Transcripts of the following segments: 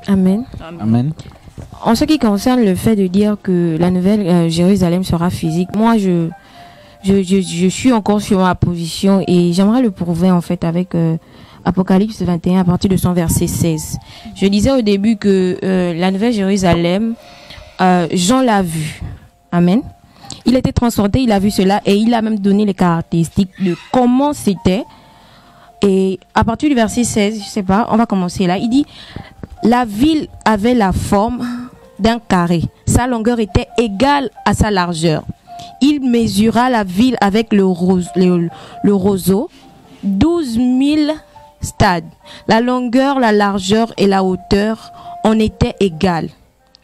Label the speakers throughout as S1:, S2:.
S1: Amen.
S2: Amen.
S1: En ce qui concerne le fait de dire que la nouvelle Jérusalem sera physique, moi je suis encore sur ma position et j'aimerais le prouver en fait avec Apocalypse 21 à partir de son verset 16. Je disais au début que la nouvelle Jérusalem, Jean l'a vu. Amen. Il était transporté, il a vu cela et il a même donné les caractéristiques de comment c'était. Et à partir du verset 16, je sais pas, on va commencer là. Il dit, la ville avait la forme d'un carré. Sa longueur était égale à sa largeur. Il mesura la ville avec le roseau, 12 000 stades. La longueur, la largeur et la hauteur en étaient égales.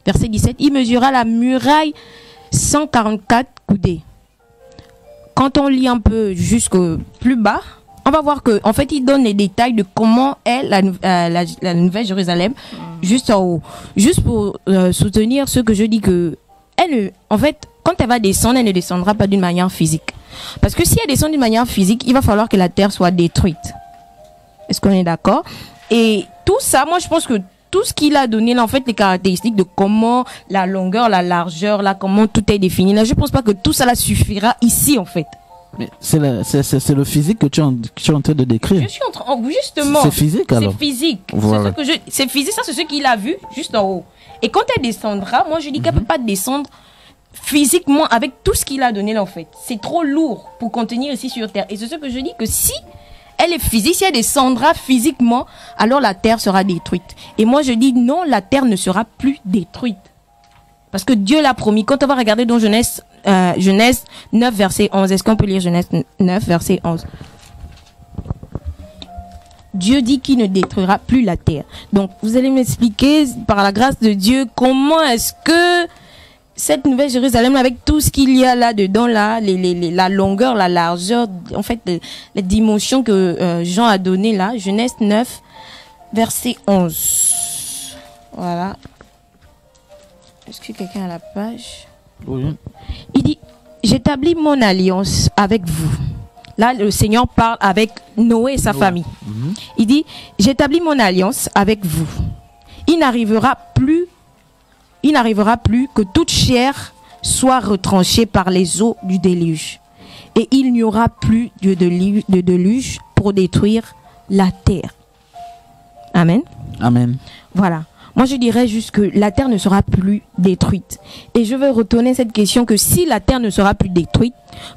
S1: Verset 17, il mesura la muraille 144 coudées. Quand on lit un peu jusqu'au plus bas, on va voir que en fait il donne les détails de comment est la nouvelle Jérusalem juste en haut, juste pour soutenir ce que je dis que elle, en fait, quand elle va descendre, elle ne descendra pas d'une manière physique, parce que si elle descend d'une manière physique, il va falloir que la terre soit détruite. Est-ce qu'on est d'accord? Et tout ça, moi je pense que tout ce qu'il a donné là, en fait, les caractéristiques de comment la longueur, la largeur, là, comment tout est défini là, je pense pas que tout ça là suffira ici en fait.
S2: Mais c'est le physique que tu es en train de décrire.
S1: Je suis en train, justement.
S2: C'est physique alors.
S1: C'est physique.
S2: Voilà.
S1: C'est physique, ça c'est ce qu'il a vu juste en haut. Et quand elle descendra, moi je dis qu'elle peut pas descendre physiquement avec tout ce qu'il a donné là en fait. C'est trop lourd pour contenir ici sur terre. Et c'est ce que je dis que si elle est physique, si elle descendra physiquement, alors la terre sera détruite. Et moi je dis non, la terre ne sera plus détruite. Parce que Dieu l'a promis. Quand on va regarder dans Genèse 9, verset 11. Est-ce qu'on peut lire Genèse 9, verset 11? Dieu dit qu'il ne détruira plus la terre. Donc, vous allez m'expliquer, par la grâce de Dieu, comment est-ce que cette nouvelle Jérusalem, avec tout ce qu'il y a là-dedans, là, la longueur, la largeur, en fait, les dimensions que Jean a données là, Genèse 9, verset 11. Voilà. Est-ce que quelqu'un a la page?
S2: Oui.
S1: Il dit, j'établis mon alliance avec vous. Là, le Seigneur parle avec Noé et sa famille. Il dit, j'établis mon alliance avec vous. Il n'arrivera plus que toute chair soit retranchée par les eaux du déluge. Et il n'y aura plus de déluge pour détruire la terre. Amen.
S2: Amen.
S1: Voilà. Moi, je dirais juste que la terre ne sera plus détruite. Et je veux retourner cette question que si la terre ne sera plus détruite,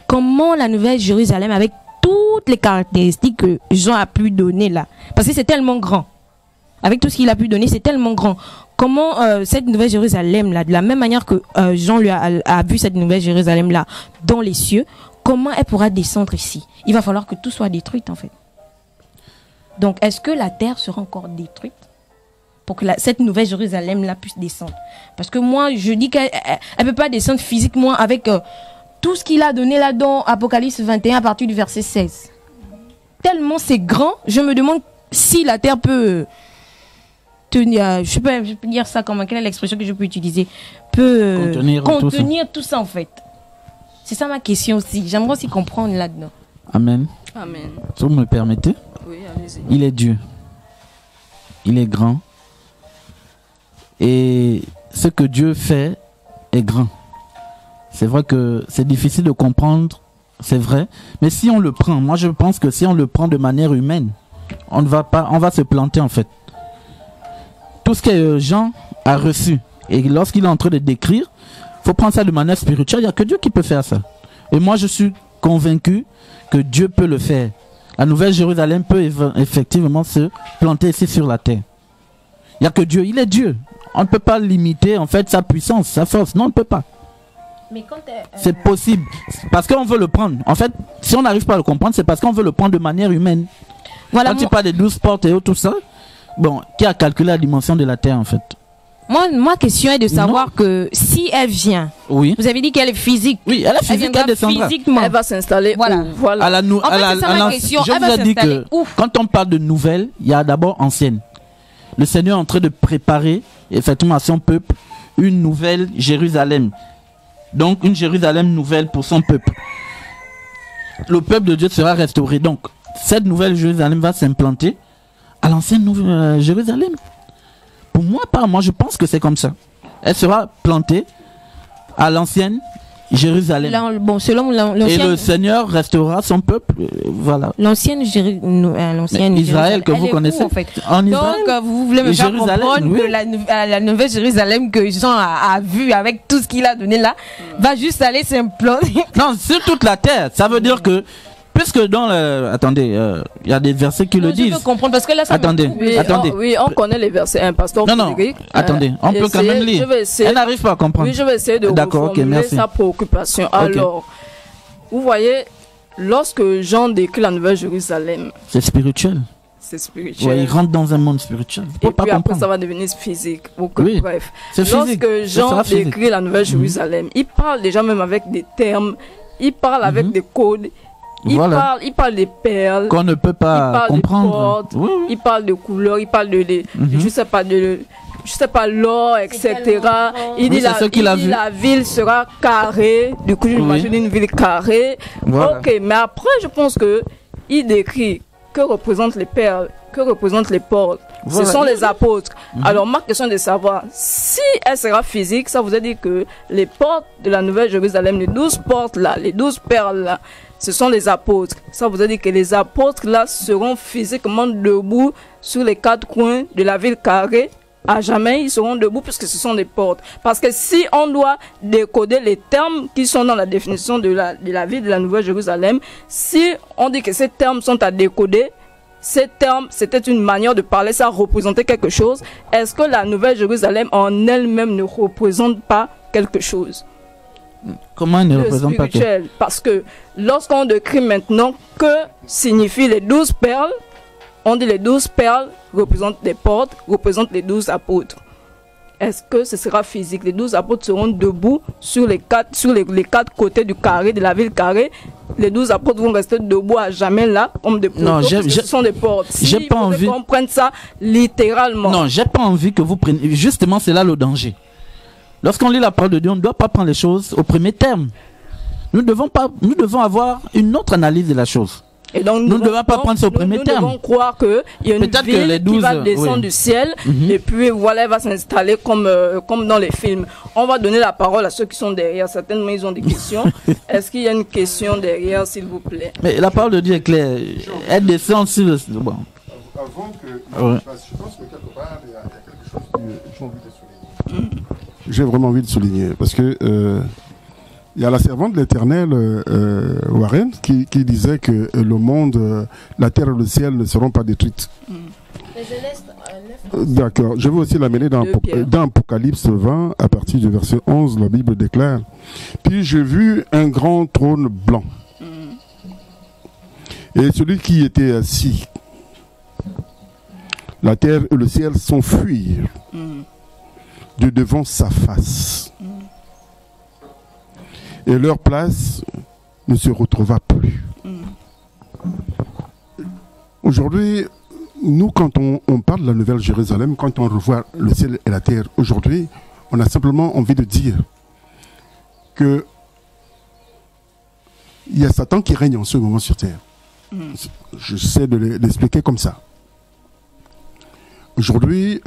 S1: comment la nouvelle Jérusalem, avec toutes les caractéristiques que Jean a pu donner là, parce que c'est tellement grand, avec tout ce qu'il a pu donner, c'est tellement grand, comment cette nouvelle Jérusalem là, de la même manière que Jean lui a vu cette nouvelle Jérusalem là dans les cieux, comment elle pourra descendre ici? Il va falloir que tout soit détruit en fait. Donc, est-ce que la terre sera encore détruite pour que cette nouvelle Jérusalem là puisse descendre? Parce que moi je dis qu'elle ne peut pas descendre physiquement avec tout ce qu'il a donné là dans Apocalypse 21 à partir du verset 16. Tellement c'est grand, je me demande si la terre peut tenir, je peux dire ça comment, quelle est l'expression que je peux utiliser, peut contenir tout ça en fait. C'est ça ma question aussi, j'aimerais aussi comprendre là-dedans.
S2: Amen.
S3: Amen.
S2: Si vous me permettez.
S3: Oui, allez-y.
S2: Il est Dieu. Il est grand. Et ce que Dieu fait est grand. C'est vrai que c'est difficile de comprendre, c'est vrai. Mais si on le prend, moi je pense que si on le prend de manière humaine, on va se planter en fait. Tout ce que Jean a reçu, et lorsqu'il est en train de décrire, il faut prendre ça de manière spirituelle. Il n'y a que Dieu qui peut faire ça. Et moi je suis convaincu que Dieu peut le faire. La nouvelle Jérusalem peut effectivement se planter ici sur la terre. Il n'y a que Dieu, il est Dieu. On ne peut pas limiter en fait sa puissance, sa force. Non, on ne peut pas.
S1: Mais quand
S2: c'est possible. Parce qu'on veut le prendre. En fait, si on n'arrive pas à le comprendre, c'est parce qu'on veut le prendre de manière humaine. Voilà, quand tu parles des 12 portes et tout ça, bon, qui a calculé la dimension de la terre en fait?
S1: Ma question est de savoir que si elle vient,
S2: oui.
S1: Vous avez dit qu'elle est physique.
S2: Oui, elle est physique, elle descendra.
S3: Elle va s'installer.
S1: Voilà.
S3: Voilà.
S2: Je vous ai dit que quand on parle de nouvelle, il y a d'abord ancienne. Le Seigneur est en train de préparer effectivement à son peuple une nouvelle Jérusalem. Donc une Jérusalem nouvelle pour son peuple. Le peuple de Dieu sera restauré. Donc cette nouvelle Jérusalem va s'implanter à l'ancienne Jérusalem. Pour moi, pas. Moi, je pense que c'est comme ça. Elle sera plantée à l'ancienne Jérusalem.
S1: Bon, selon
S2: et le Seigneur restera son peuple. Voilà.
S1: L'ancienne
S2: Israël que vous connaissez.
S1: En fait.
S2: En Israël,
S1: donc, vous voulez me faire comprendre que la nouvelle Jérusalem que Jean a vue avec tout ce qu'il a donné là, va juste aller s'implanter.
S2: Non, sur toute la terre. Ça veut dire que puisque dans le... Attendez, il y a des versets qui le disent.
S1: Je peux comprendre parce que là, ça
S2: attendez.
S3: Oui, on connaît les versets. Un pasteur
S2: Frédéric, attendez, on peut quand même lire. Elle n'arrive pas à comprendre.
S3: Oui, je vais essayer de reformuler sa préoccupation. Alors, vous voyez, lorsque Jean décrit la Nouvelle Jérusalem,
S2: c'est spirituel.
S3: C'est spirituel.
S2: Ouais, il rentre dans un monde spirituel.
S3: Et puis après, ça va devenir physique. Donc,
S2: oui,
S3: bref,
S2: lorsque
S3: Jean décrit la Nouvelle Jérusalem, il parle déjà même avec des termes, il parle avec des codes. Il parle des perles
S2: qu'on ne peut pas comprendre.
S3: Il parle de couleurs, il parle de je sais pas l'or, etc. Il dit la ville sera carrée. Du coup, j'imagine une ville carrée.
S2: Voilà.
S3: Ok, mais après, je pense que il décrit que représentent les perles, que représentent les portes. Voilà. Ce sont les apôtres. Alors, ma question est de savoir si elle sera physique. Ça vous a dit que les portes de la Nouvelle Jérusalem, les 12 portes là, les 12 perles là, ce sont les apôtres. Ça vous a dit que les apôtres là seront physiquement debout sur les 4 coins de la ville carrée. À jamais, ils seront debout puisque ce sont des portes. Parce que si on doit décoder les termes qui sont dans la définition de la ville de la Nouvelle Jérusalem, si on dit que ces termes sont à décoder, ces termes, c'était une manière de parler, ça représentait quelque chose. Est-ce que la Nouvelle Jérusalem en elle-même ne représente pas quelque chose?
S2: Comment elle ne représente pas quelque chose?
S3: Parce que lorsqu'on décrit maintenant que signifient les 12 perles, on dit les 12 perles représentent des portes, représentent les 12 apôtres. Est-ce que ce sera physique? Les 12 apôtres seront debout sur les quatre côtés du carré, de la ville carrée. Les 12 apôtres vont rester debout à jamais là, comme des poteaux, parce que ce sont des portes.
S2: J'ai pas envie
S3: qu'on prenne ça littéralement.
S2: Non, j'ai pas envie que vous preniez... Justement, c'est là le danger. Lorsqu'on lit la parole de Dieu, on ne doit pas prendre les choses au premier terme. Nous devons avoir une autre analyse de la chose.
S3: Et donc,
S2: nous ne devons pas prendre ça au premier terme.
S3: Nous devons croire qu'il y a une ville qui va descendre du ciel et puis voilà, elle va s'installer comme dans les films. On va donner la parole à ceux qui sont derrière. Certainement, ils ont des questions. Est-ce qu'il y a une question derrière, s'il vous plaît?
S2: Mais la parole de Dieu est claire. Elle descend sur le... Bon.
S4: Avant que... Je pense que quelque part, il y a quelque chose que j'ai envie de souligner. J'ai vraiment envie de souligner parce que... il y a la servante de l'Éternel, Warren, qui disait que le monde, la terre et le ciel ne seront pas détruites. D'accord. Je veux aussi l'amener dans Apocalypse 20, à partir du verset 11, la Bible déclare. Puis j'ai vu un grand trône blanc. Et celui qui était assis, la terre et le ciel s'enfuirent de devant sa face. Et leur place ne se retrouva plus. Aujourd'hui, nous, quand on parle de la Nouvelle Jérusalem, quand on revoit le ciel et la terre, aujourd'hui, on a simplement envie de dire que il y a Satan qui règne en ce moment sur terre. J'essaie de l'expliquer comme ça. Aujourd'hui,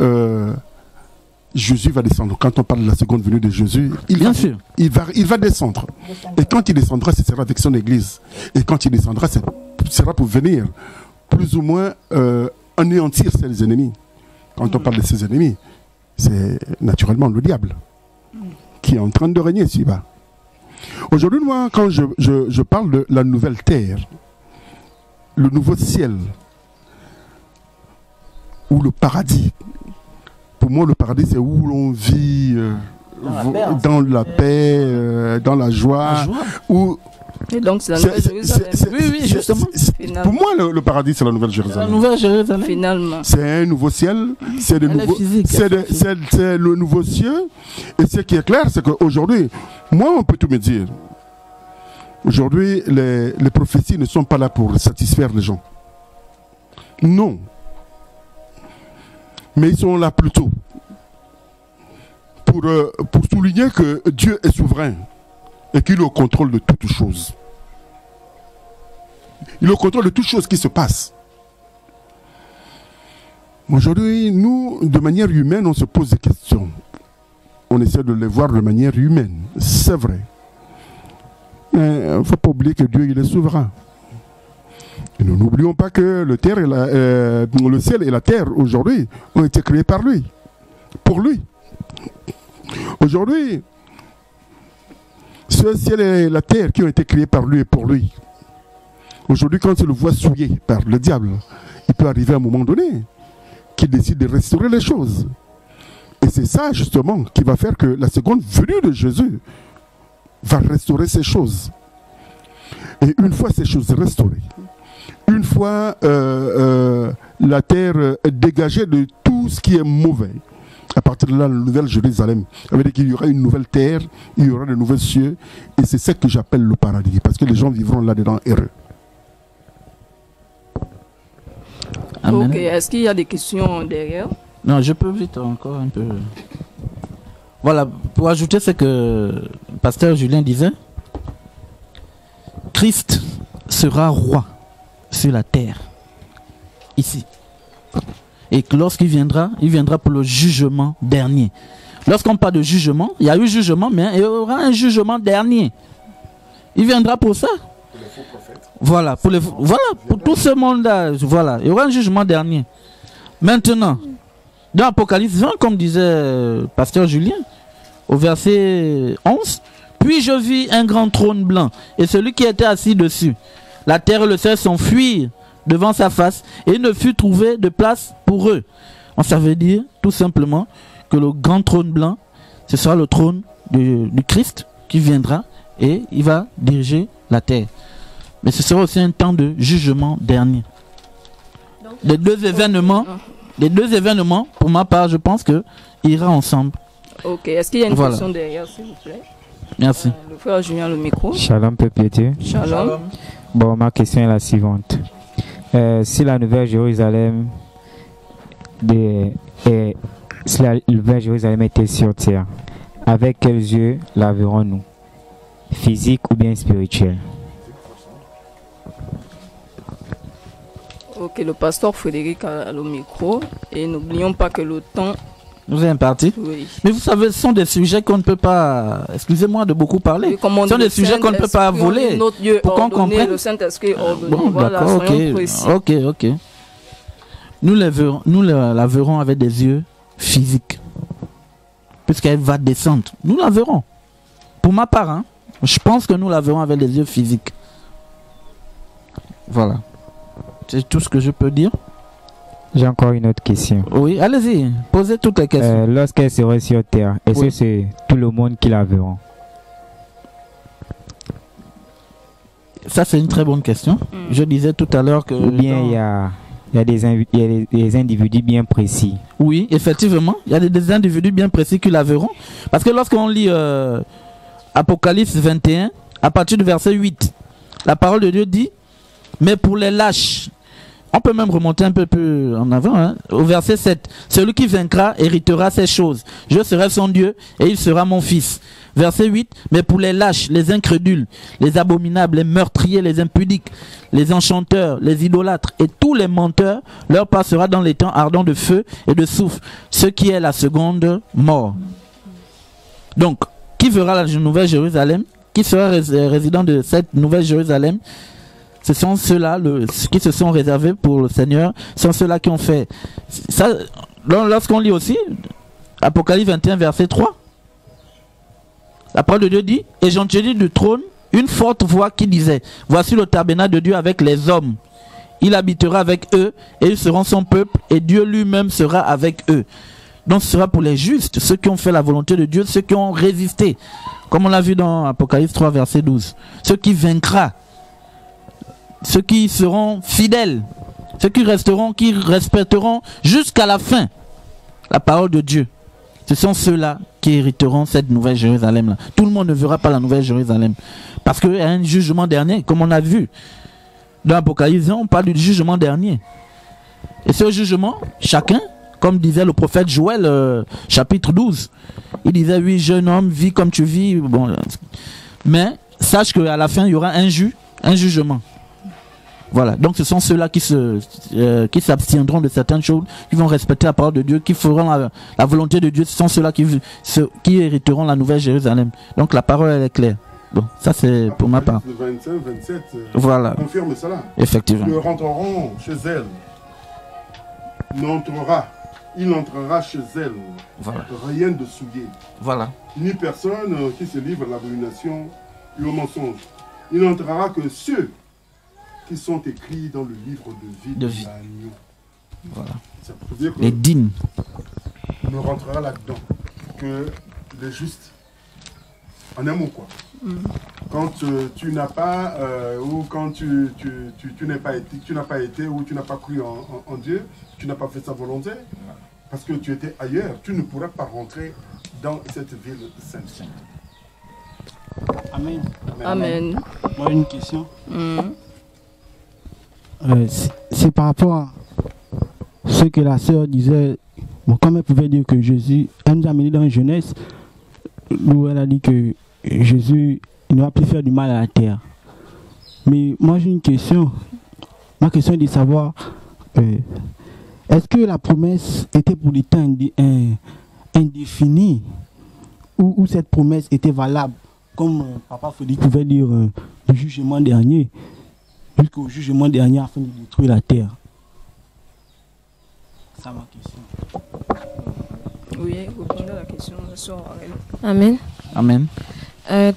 S4: Jésus va descendre. Quand on parle de la seconde venue de Jésus, il va descendre. Et quand il descendra, ce sera avec son église. Et quand il descendra, ce sera pour venir plus ou moins anéantir ses ennemis. Quand on parle de ses ennemis, c'est naturellement le diable qui est en train de régner ici-bas. Aujourd'hui, moi, quand je parle de la nouvelle terre, le nouveau ciel, ou le paradis, pour moi, le paradis, c'est où l'on vit dans la paix, dans la joie.
S3: Et donc, c'est la Nouvelle Jérusalem.
S2: Oui, justement.
S4: Pour moi, le paradis, c'est la Nouvelle Jérusalem.
S2: La Nouvelle Jérusalem.
S3: Finalement.
S4: C'est un nouveau ciel, c'est le nouveau ciel. Et ce qui est clair, c'est qu'aujourd'hui, moi, on peut tout me dire. Aujourd'hui, les prophéties ne sont pas là pour satisfaire les gens. Non. Mais ils sont là plutôt pour souligner que Dieu est souverain et qu'il est au contrôle de toutes choses. Il est au contrôle de toutes choses qui se passent. Aujourd'hui, nous, de manière humaine, on se pose des questions. On essaie de les voir de manière humaine. C'est vrai. Mais il ne faut pas oublier que Dieu, il est souverain. Et nous n'oublions pas que le ciel et la terre, aujourd'hui, ont été créés par lui. Pour lui. Aujourd'hui, ce ciel et la terre qui ont été créés par lui et pour lui. Aujourd'hui, quand il le voit souillé par le diable, il peut arriver à un moment donné qu'il décide de restaurer les choses. Et c'est ça, justement, qui va faire que la seconde venue de Jésus va restaurer ces choses. Et une fois ces choses restaurées, une fois la terre dégagée de tout ce qui est mauvais, à partir de là, la nouvelle Jérusalem, ça veut dire qu'il y aura une nouvelle terre, il y aura de nouveaux cieux, et c'est ça que j'appelle le paradis, parce que les gens vivront là-dedans heureux.
S3: Amen. Ok, est-ce qu'il y a des questions derrière?
S2: Non, je peux vite encore un peu. Voilà, pour ajouter ce que le pasteur Julien disait, Christ sera roi sur la terre, ici. Et que lorsqu'il viendra, il viendra pour le jugement dernier. Lorsqu'on parle de jugement, il y a eu jugement, mais il y aura un jugement dernier. Il viendra pour ça. Voilà, pour tout ce monde-là, voilà, il y aura un jugement dernier. Maintenant, dans Apocalypse 20, comme disait pasteur Julien, au verset 11, puis je vis un grand trône blanc, et celui qui était assis dessus. La terre et le ciel s'enfuirent devant sa face, et il ne fut trouvé de place pour eux. Ça veut dire, tout simplement, que le grand trône blanc, ce sera le trône du Christ qui viendra, et il va diriger la terre. Mais ce sera aussi un temps de jugement dernier. Les deux événements, pour ma part, je pense qu'ils iront ensemble.
S3: Ok, est-ce qu'il y a une question derrière, s'il vous plaît?
S2: Merci.
S3: Le frère Julien, le micro.
S5: Shalom, peuple de Dieu.
S3: Shalom.
S5: Bon, ma question est la suivante. Si la nouvelle Jérusalem était sur terre, avec quels yeux la verrons-nous? Physique ou bien spirituel?
S3: Ok, le pasteur Frédéric a le micro. Et n'oublions pas que le temps...
S2: Vous êtes imparti?
S3: Oui.
S2: Mais vous savez, ce sont des sujets qu'on ne peut pas... Excusez-moi de beaucoup parler. Ce sont des sujets qu'on ne peut pas voler. Pour qu'on comprenne.
S3: Le Saint-Esprit ordonné.
S2: Bon,
S3: voilà,
S2: d'accord, ok. Nous la verrons avec des yeux physiques. Puisqu'elle va descendre. Nous la verrons. Pour ma part, hein, je pense que nous la verrons avec des yeux physiques. Voilà. C'est tout ce que je peux dire.
S5: J'ai encore une autre question.
S2: Oui, allez-y, posez toutes les questions.
S5: Lorsqu'elle serait sur terre, est-ce que c'est tout le monde qui la verra?
S2: Ça, c'est une très bonne question. Je disais tout à l'heure que...
S5: Ou bien il y a des individus bien précis.
S2: Oui, effectivement, il y a des individus bien précis qui la verront. Parce que lorsqu'on lit Apocalypse 21, à partir du verset 8, la parole de Dieu dit, mais pour les lâches, on peut même remonter un peu plus en avant, hein, au verset 7. Celui qui vaincra héritera ces choses. Je serai son Dieu et il sera mon fils. Verset 8. Mais pour les lâches, les incrédules, les abominables, les meurtriers, les impudiques, les enchanteurs, les idolâtres et tous les menteurs, leur part sera dans les temps ardents de feu et de soufre, ce qui est la seconde mort. Donc, qui verra la nouvelle Jérusalem? Qui sera résident de cette nouvelle Jérusalem? Ce sont ceux-là qui se sont réservés pour le Seigneur, ce sont ceux-là qui ont fait. Ça, lorsqu'on lit aussi, Apocalypse 21, verset 3, la parole de Dieu dit, et j'entendis du trône une forte voix qui disait, voici le tabernacle de Dieu avec les hommes. Il habitera avec eux, et ils seront son peuple, et Dieu lui-même sera avec eux. Donc ce sera pour les justes, ceux qui ont fait la volonté de Dieu, ceux qui ont résisté, comme on l'a vu dans Apocalypse 3, verset 12. Ceux qui vaincront. Ceux qui seront fidèles, ceux qui resteront, qui respecteront jusqu'à la fin la parole de Dieu. Ce sont ceux-là qui hériteront cette nouvelle Jérusalem-là. Tout le monde ne verra pas la nouvelle Jérusalem. Parce qu'il y a un jugement dernier, comme on a vu. Dans l'Apocalypse, on parle du jugement dernier. Et ce jugement, chacun, comme disait le prophète Joël, chapitre 12, il disait, oui, jeune homme, vis comme tu vis. Bon, mais sache qu'à la fin, il y aura un jugement. Voilà, donc ce sont ceux-là qui s'abstiendront de certaines choses, qui vont respecter la parole de Dieu, qui feront la volonté de Dieu. Ce sont ceux-là qui hériteront la nouvelle Jérusalem. Donc la parole elle est claire. Bon, ça c'est pour ma part.
S4: 25, 27,
S2: voilà.
S4: Confirme cela.
S2: Effectivement.
S4: Ils rentreront chez elle. Il n'entrera chez elle.
S2: Voilà.
S4: Rien de souillé.
S2: Voilà.
S4: Ni personne qui se livre à l'abomination et au mensonge. Il n'entrera que ceux qui sont écrits dans le livre de vie de l'agneau.
S2: Voilà.
S4: Ça veut dire que
S2: les dignes.
S4: Ne rentrera là-dedans que les justes. En un mot, quoi. Quand tu n'as pas, ou quand tu n'as pas été, ou tu n'as pas cru en Dieu, tu n'as pas fait sa volonté, parce que tu étais ailleurs, tu ne pourras pas rentrer dans cette ville sainte.
S6: Amen.
S3: Amen.
S6: Moi, une question. C'est par rapport à ce que la sœur disait. Bon, comme elle pouvait dire que Jésus, elle nous a amené dans Genèse, où elle a dit que Jésus il ne va plus faire du mal à la terre. Mais moi j'ai une question. Ma question est de savoir, est-ce que la promesse était pour des temps indéfinis ou cette promesse était valable, comme Papa Frédéric pouvait dire, du jugement dernier, jusqu'au jugement dernier afin de détruire la terre? C'est ça ma question.
S3: Oui, répondez à la question.
S1: Amen.
S2: Amen.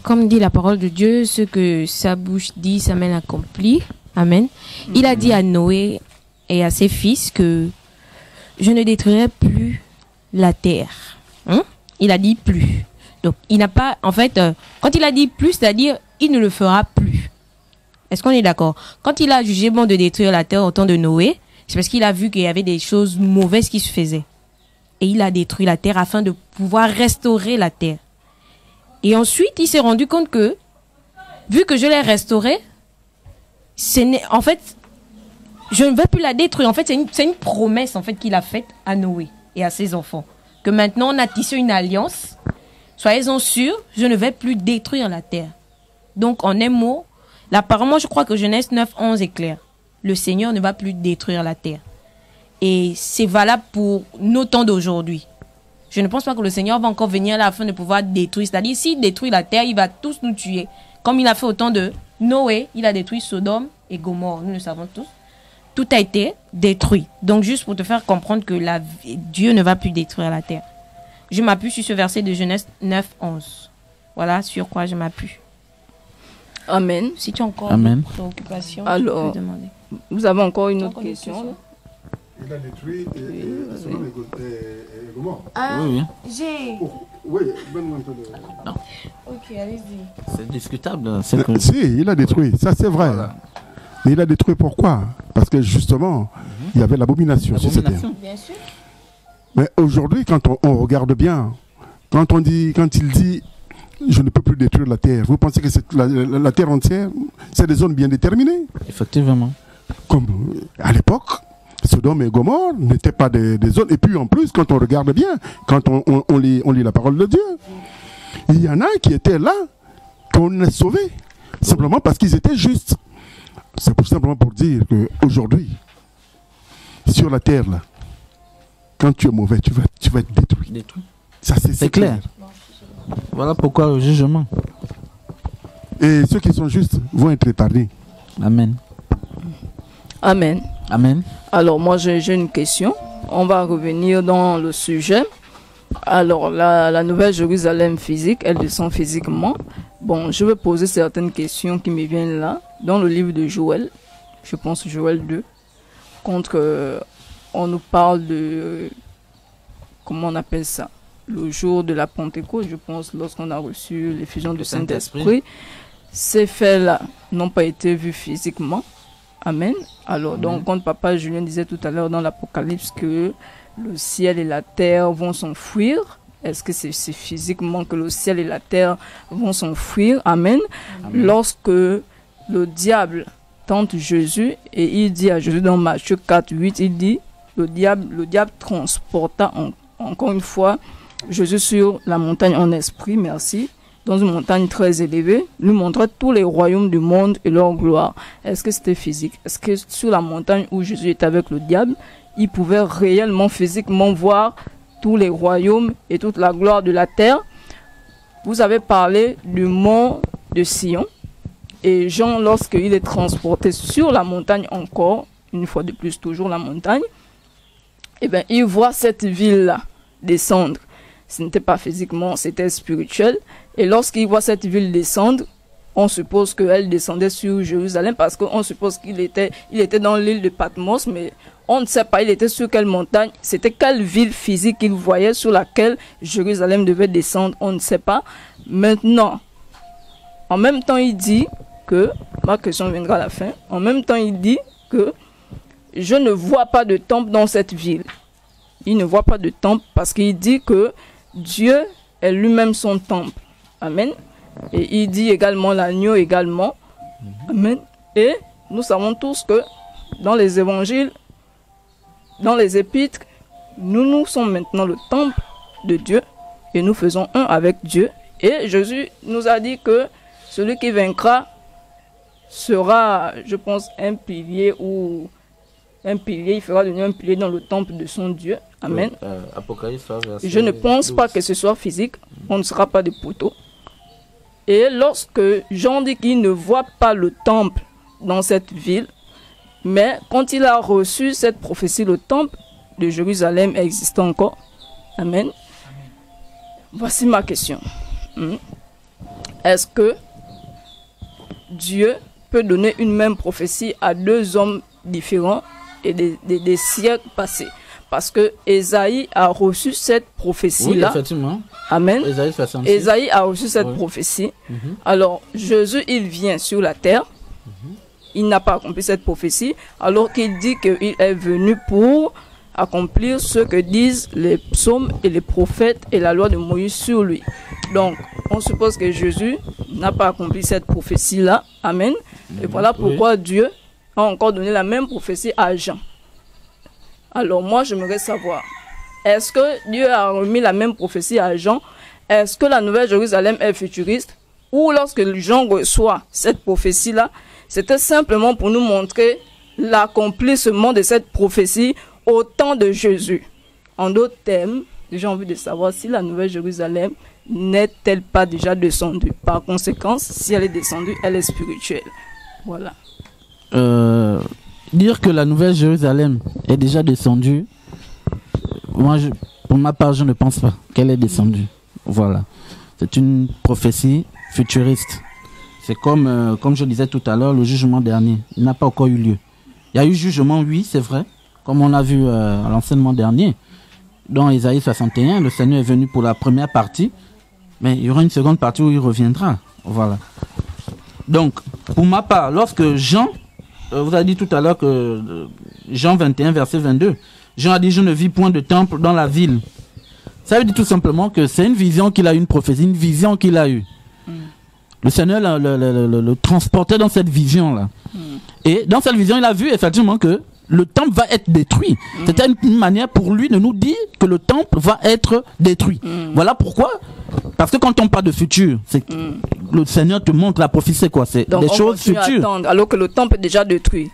S1: Comme dit la parole de Dieu, ce que sa bouche dit, sa main accomplit. Amen. Il a dit à Noé et à ses fils que je ne détruirai plus la terre. Il a dit plus. Donc, il n'a pas, en fait, quand il a dit plus, c'est-à-dire, il ne le fera plus. Est-ce qu'on est d'accord? Quand il a jugé bon de détruire la terre au temps de Noé, c'est parce qu'il a vu qu'il y avait des choses mauvaises qui se faisaient. Et il a détruit la terre afin de pouvoir restaurer la terre. Et ensuite, il s'est rendu compte que, vu que je l'ai restaurée, en fait, je ne vais plus la détruire. En fait, c'est une promesse en fait, qu'il a faite à Noé et à ses enfants. Que maintenant, on a tissé une alliance. Soyez-en sûrs, je ne vais plus détruire la terre. Donc, en un mot, apparemment, je crois que Genèse 9:11 est clair. Le Seigneur ne va plus détruire la terre. Et c'est valable pour nos temps d'aujourd'hui. Je ne pense pas que le Seigneur va encore venir là afin de pouvoir détruire. C'est-à-dire, s'il détruit la terre, il va tous nous tuer. Comme il a fait au temps de Noé, il a détruit Sodome et Gomorrhe. Nous le savons tous. Tout a été détruit. Donc, juste pour te faire comprendre que Dieu ne va plus détruire la terre. Je m'appuie sur ce verset de Genèse 9:11. Voilà sur quoi je m'appuie.
S3: Amen.
S1: Si tu as encore
S2: une
S1: préoccupation,
S3: alors,
S1: tu peux demander.
S3: Vous avez encore une autre question?
S4: Il a détruit Gomorrhe.
S1: Ah,
S2: oui.
S1: J'ai.
S4: Oui,
S2: non.
S1: Ok, allez-y.
S2: C'est discutable.
S4: Si, il a détruit, ça c'est vrai. Voilà. Mais il a détruit pourquoi? Parce que justement, il y avait l'abomination sur cette terre.
S1: Bien sûr.
S4: Mais aujourd'hui, quand on regarde bien, quand il dit je ne peux plus détruire la terre, vous pensez que la terre entière, c'est des zones bien déterminées?
S2: Effectivement.
S4: Comme à l'époque, Sodome et Gomorrhe n'étaient pas des zones. Et puis en plus, quand on regarde bien, quand on lit la parole de Dieu, il y en a qui étaient là, qu'on a sauvés, simplement parce qu'ils étaient justes. C'est simplement pour dire qu'aujourd'hui, sur la terre, là, quand tu es mauvais, tu vas être détruit. Ça, c'est clair.
S2: Voilà pourquoi le jugement.
S4: Et ceux qui sont justes vont être retardés.
S2: Amen.
S3: Amen.
S2: Amen.
S3: Alors, moi, j'ai une question. On va revenir dans le sujet. Alors, la nouvelle Jérusalem physique, elle descend physiquement. Bon, je vais poser certaines questions qui me viennent là. Dans le livre de Joël, je pense Joël 2, on nous parle de, comment on appelle ça, le jour de la Pentecôte, je pense, lorsqu'on a reçu l'effusion du Saint-Esprit. Ces faits-là n'ont pas été vus physiquement. Amen. Alors, donc, quand Papa Julien disait tout à l'heure dans l'Apocalypse que le ciel et la terre vont s'enfuir, est-ce que c'est physiquement que le ciel et la terre vont s'enfuir? Amen. Amen. Lorsque le diable tente Jésus et il dit à Jésus dans Matthieu 4:8, il dit, le diable transporta encore une fois Jésus sur la montagne en esprit, merci. dans une montagne très élevée, lui montrait tous les royaumes du monde et leur gloire. Est-ce que c'était physique? Est-ce que sur la montagne où Jésus était avec le diable, il pouvait réellement, physiquement voir tous les royaumes et toute la gloire de la terre? Vous avez parlé du mont de Sion. Et Jean, lorsqu'il est transporté sur la montagne encore, une fois de plus, toujours la montagne, eh bien, il voit cette ville-là descendre. Ce n'était pas physiquement, c'était spirituel. Et lorsqu'il voit cette ville descendre, on suppose qu'elle descendait sur Jérusalem parce qu'on suppose qu'il était dans l'île de Patmos, mais on ne sait pas, il était sur quelle montagne, c'était quelle ville physique qu'il voyait sur laquelle Jérusalem devait descendre, on ne sait pas. Maintenant, en même temps, il dit que, ma question viendra à la fin, en même temps, il dit que je ne vois pas de temple dans cette ville. Il ne voit pas de temple parce qu'il dit que Dieu est lui-même son temple. Amen. Et il dit également l'agneau également. Amen. Et nous savons tous que dans les évangiles, dans les épîtres, nous sommes maintenant le temple de Dieu et nous faisons un avec Dieu. Et Jésus nous a dit que celui qui vaincra sera, je pense, un pilier, il fera de nous un pilier dans le temple de son Dieu. Amen.
S2: Oui, Apocalypse,
S3: je ne pense pas que ce soit physique, on ne sera pas des poteaux. Et lorsque Jean dit qu'il ne voit pas le temple dans cette ville, mais quand il a reçu cette prophétie, le temple de Jérusalem existe encore. Amen. Voici ma question. Est-ce que Dieu peut donner une même prophétie à deux hommes différents et des siècles passés? Parce que Ésaïe a reçu cette prophétie-là.
S2: Oui, effectivement.
S3: Amen.
S2: Ésaïe
S3: a reçu cette prophétie. Alors, Jésus, il vient sur la terre. Il n'a pas accompli cette prophétie, alors qu'il dit qu'il est venu pour accomplir ce que disent les psaumes et les prophètes et la loi de Moïse sur lui. Donc, on suppose que Jésus n'a pas accompli cette prophétie-là. Amen. Et voilà pourquoi Dieu a encore donné la même prophétie à Jean. Alors moi, j'aimerais savoir, est-ce que Dieu a remis la même prophétie à Jean? Est-ce que la Nouvelle Jérusalem est futuriste? Ou lorsque Jean reçoit cette prophétie-là, c'était simplement pour nous montrer l'accomplissement de cette prophétie au temps de Jésus? En d'autres termes, j'ai envie de savoir si la Nouvelle Jérusalem n'est-elle pas déjà descendue. Par conséquent, si elle est descendue, elle est spirituelle. Voilà.
S2: Dire que la Nouvelle Jérusalem est déjà descendue, moi, pour ma part, je ne pense pas qu'elle est descendue. Voilà. C'est une prophétie futuriste. C'est comme je disais tout à l'heure, le jugement dernier. Il n'a pas encore eu lieu. Il y a eu jugement, oui, c'est vrai, comme on a vu à l'enseignement dernier. Dans Ésaïe 61, le Seigneur est venu pour la première partie, mais il y aura une seconde partie où il reviendra. Voilà. Donc, pour ma part, lorsque Jean, vous avez dit tout à l'heure que Jean 21, verset 22, Jean a dit « Je ne vis point de temple dans la ville ». Ça veut dire tout simplement que c'est une vision qu'il a eu, une prophétie, une vision qu'il a eue. Le Seigneur le transportait dans cette vision-là. Et dans cette vision, il a vu effectivement que le temple va être détruit. C'était une manière pour lui de nous dire que le temple va être détruit. Voilà pourquoi. Parce que quand on parle de futur, le Seigneur te montre la prophétie, c'est quoi? C'est des choses futures.
S3: Alors que le temple est déjà détruit.